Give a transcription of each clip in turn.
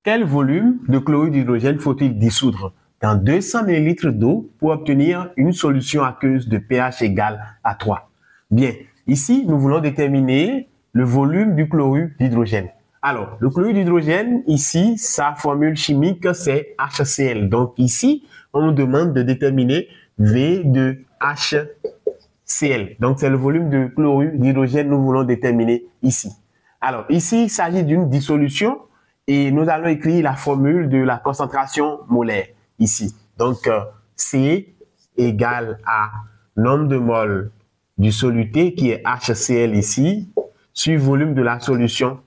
Quel volume de chlorure d'hydrogène faut-il dissoudre dans 200 ml d'eau pour obtenir une solution aqueuse de pH égal à 3? Bien, ici, nous voulons déterminer le volume du chlorure d'hydrogène. Alors, le chlorure d'hydrogène, ici, sa formule chimique, c'est HCl. Donc, ici, on nous demande de déterminer V de HCl. Donc, c'est le volume de chlorure d'hydrogène que nous voulons déterminer ici. Alors, ici, il s'agit d'une dissolution et nous allons écrire la formule de la concentration molaire ici. Donc, C égale à nombre de moles du soluté qui est HCl ici, sur volume de la solution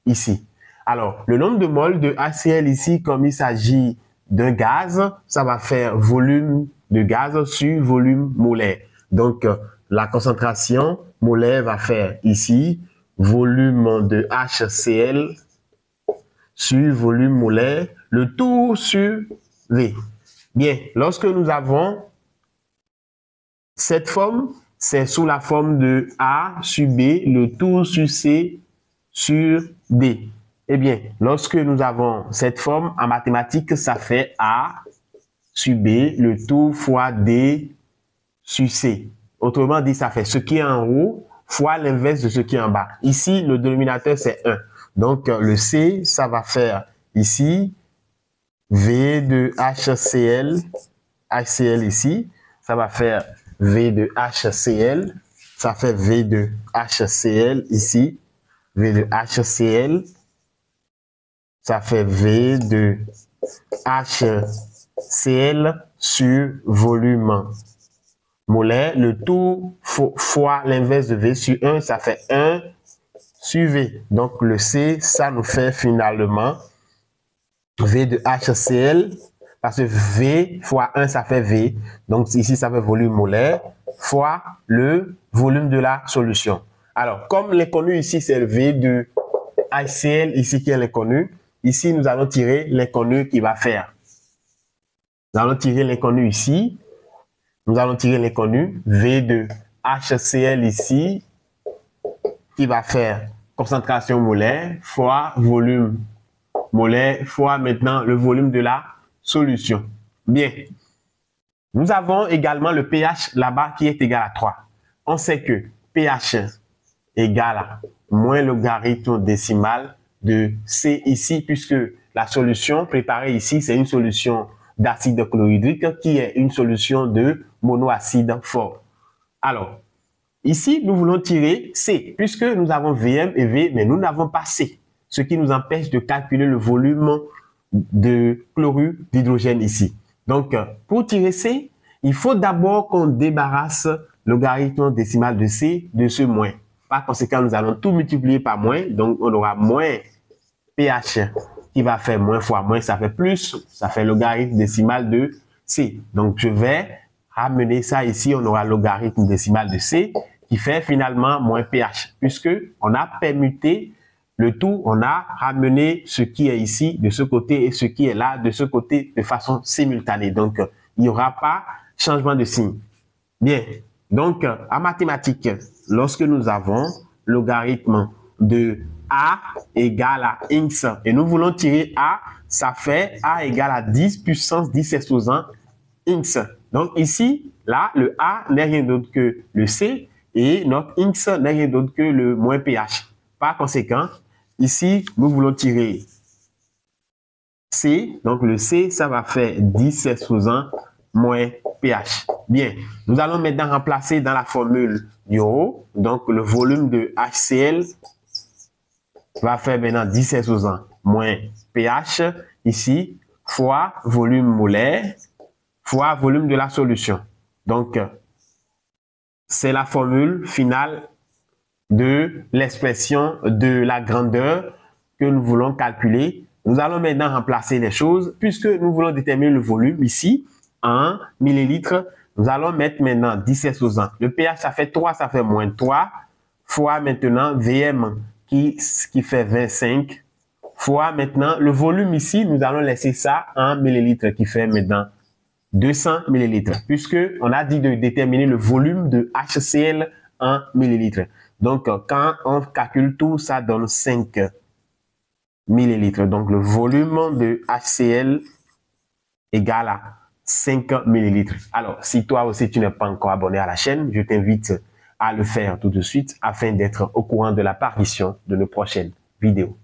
ici. Alors, le nombre de moles de HCl ici, comme il s'agit d'un gaz, ça va faire volume de gaz sur volume molaire. Donc, la concentration molaire va faire ici volume de HCl sur volume molaire, le tout sur V. Bien, lorsque nous avons cette forme, c'est sous la forme de A sur B, le tout sur C sur D. Eh bien, lorsque nous avons cette forme, en mathématiques, ça fait A sur B, le tout fois D sur C. Autrement dit, ça fait ce qui est en haut fois l'inverse de ce qui est en bas. Ici, le dénominateur, c'est 1. Donc, le C, ça va faire ici V de HCl, HCl ici, ça va faire V de HCl, ça fait V de HCl ici, V de HCl, ça fait V de HCl sur volume molaire, le tout fois l'inverse de V sur 1, ça fait 1 sur V. Donc, le C, ça nous fait finalement V de HCl, parce que V fois 1, ça fait V. Donc, ici, ça fait volume molaire, fois le volume de la solution. Alors, comme l'inconnu ici, c'est le V de HCl, ici qui est l'inconnu, ici, nous allons tirer l'inconnu qui va faire. Nous allons tirer l'inconnu ici. Nous allons tirer l'inconnu V de HCl ici, qui va faire concentration molaire fois volume molaire fois maintenant le volume de la solution. Bien. Nous avons également le pH là-bas qui est égal à 3. On sait que pH égale à moins logarithme décimal de C ici, puisque la solution préparée ici, c'est une solution d'acide chlorhydrique qui est une solution de monoacide fort. Alors, ici, nous voulons tirer C, puisque nous avons Vm et V, mais nous n'avons pas C, ce qui nous empêche de calculer le volume de chlorure d'hydrogène ici. Donc, pour tirer C, il faut d'abord qu'on débarrasse le logarithme décimal de C de ce moins. Par conséquent, nous allons tout multiplier par moins, donc on aura moins pH qui va faire moins fois moins, ça fait plus, ça fait logarithme décimal de C. Donc, je vais ramener ça ici, on aura logarithme décimal de C qui fait finalement moins pH, puisque on a permuté le tout, on a ramené ce qui est ici de ce côté et ce qui est là de ce côté de façon simultanée. Donc, il n'y aura pas changement de signe. Bien, donc en mathématiques, lorsque nous avons logarithme de A égale à X et nous voulons tirer A, ça fait A égale à 10 puissance 10 exposant X. Donc ici, là, le A n'est rien d'autre que le C et notre X n'est rien d'autre que le moins pH. Par conséquent, ici, nous voulons tirer C. Donc le C, ça va faire 10 exposant moins pH. Bien, nous allons maintenant remplacer dans la formule du haut. Donc le volume de HCl va faire maintenant 10 exposant moins pH ici, fois volume molaire, fois volume de la solution. Donc, c'est la formule finale de l'expression de la grandeur que nous voulons calculer. Nous allons maintenant remplacer les choses puisque nous voulons déterminer le volume ici en millilitres. Nous allons mettre maintenant 10 exposants. Le pH, ça fait 3, ça fait moins 3, fois maintenant Vm qui fait 25, fois maintenant le volume ici, nous allons laisser ça en millilitres qui fait maintenant 200 millilitres, puisque on a dit de déterminer le volume de HCl en millilitres. Donc, quand on calcule tout, ça donne 5 millilitres. Donc, le volume de HCl égale à 5 millilitres. Alors, si toi aussi tu n'es pas encore abonné à la chaîne, je t'invite à le faire tout de suite afin d'être au courant de l'apparition de nos prochaines vidéos.